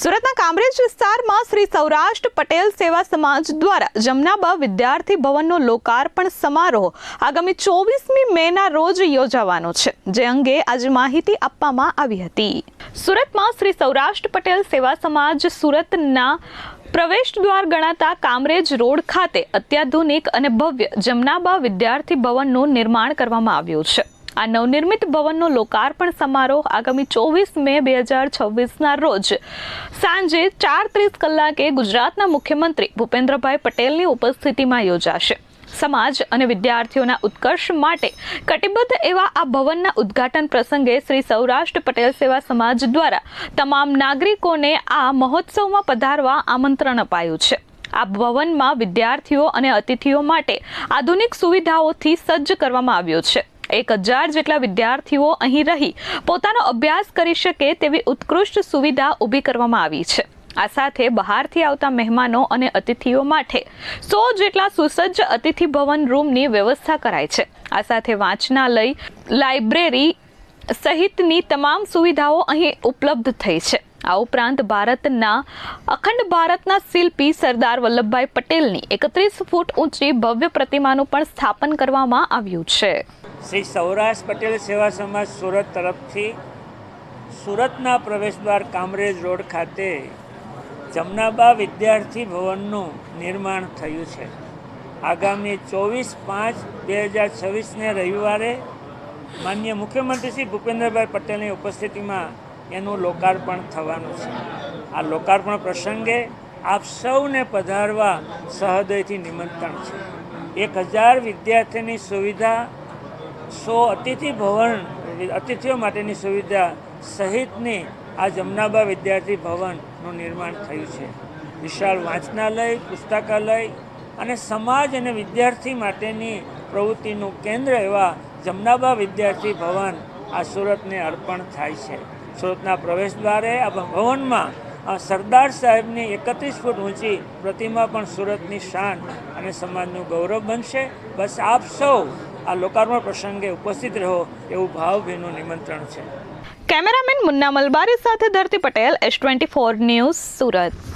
સુરતના કામરેજ વિસ્તારમાં શ્રી સૌરાષ્ટ્ર પટેલ સેવા સમાજ દ્વારા જમનાબા વિદ્યાર્થી ભવનનો લોકાર્પણ સમારોહ આગામી 24મી મેના રોજ યોજાવાનો છે, જે અંગે આજે માહિતી આપવામાં આવી હતી। સુરતમાં શ્રી સૌરાષ્ટ્ર પટેલ સેવા સમાજ સુરતના પ્રવેશ દ્વાર ગણાતા કામરેજ રોડ ખાતે અત્યાધુનિક અને ભવ્ય જમનાબા વિદ્યાર્થી ભવનનું નિર્માણ કરવામાં આવ્યું છે। આ નવનિર્મિત ભવનનો લોકાર્પણ સમારોહ આગામી 24 મે 2026ના રોજ સાંજે 4:30 કલાકે ગુજરાતના મુખ્યમંત્રી ભૂપેન્દ્રભાઈ પટેલની ઉપસ્થિતિમાં યોજાશે। સમાજ અને વિદ્યાર્થીઓના ઉત્કર્ષ માટે કટિબદ્ધ એવા આ ભવનના ઉદ્ઘાટન પ્રસંગે શ્રી સૌરાષ્ટ્ર પટેલ સેવા સમાજ દ્વારા તમામ નાગરિકોને આ મહોત્સવમાં પધારવા આમંત્રણ અપાયું છે। આ ભવનમાં વિદ્યાર્થીઓ અને અતિથિઓ માટે આધુનિક સુવિધાઓથી સજ્જ કરવામાં આવ્યો છે। 1000 જેટલા વિદ્યાર્થીઓ અહીં રહી પોતાનો અભ્યાસ કરી શકે તેવી ઉત્કૃષ્ટ સુવિધા ઊભી કરવામાં આવી છે। આ સાથે બહારથી આવતા મહેમાનો અને અતિથિઓ માટે 100 જેટલા સુસજ્જ અતિથિ ભવન રૂમની વ્યવસ્થા કરાઈ છે। આ સાથે વાંચનાલય, લાઇબ્રેરી સહિતની તમામ સુવિધાઓ અહીં ઉપલબ્ધ થઈ છે। આ ઉપરાંત અખંડ ભારતના શિલ્પી સરદાર વલ્લભભાઈ પટેલની 31 ફૂટ ઊંચી ભવ્ય પ્રતિમાનું પણ સ્થાપન કરવામાં આવ્યું છે। શ્રી સૌરાષ્ટ્ર પટેલ સેવા સમાજ સુરત તરફથી સુરતના પ્રવેશદ્વાર કામરેજ રોડ ખાતે જમનાબા વિદ્યાર્થી ભવનનું નિર્માણ થયું છે। આગામી 24/5/2026ને રવિવારે માનનીય મુખ્યમંત્રી શ્રી ભૂપેન્દ્રભાઈ પટેલની ઉપસ્થિતિમાં એનું લોકાર્પણ થવાનું છે। આ લોકાર્પણ પ્રસંગે આપ સૌને પધારવા સહૃદયથી નિમંત્રણ છે। 1000 વિદ્યાર્થીની સુવિધા, 100 અતિથિઓ માટેની સુવિધા સહિતની આ જમનાબા વિદ્યાર્થી ભવનનું નિર્માણ થયું છે। વિશાળ વાંચનાલય, પુસ્તકાલય અને સમાજ અને વિદ્યાર્થી માટેની પ્રવૃત્તિનું કેન્દ્ર એવા જમનાબા વિદ્યાર્થી ભવન આ સુરતને અર્પણ થાય છે। સુરતના પ્રવેશદ્વારે આ ભવનમાં સરદાર સાહેબની 31 ફૂટ ઊંચી પ્રતિમા પણ સુરતની શાન અને સમાજનું ગૌરવ બનશે। બસ આપ સૌ આ લોકાર્પણ પ્રસંગે ઉપસ્થિત રહો એવું ભાવભીનું નિમંત્રણ છે। કેમેરામેન મુન્ના મલબારી સાથે ધરતી પટેલ, S24 ન્યૂઝ, સુરત।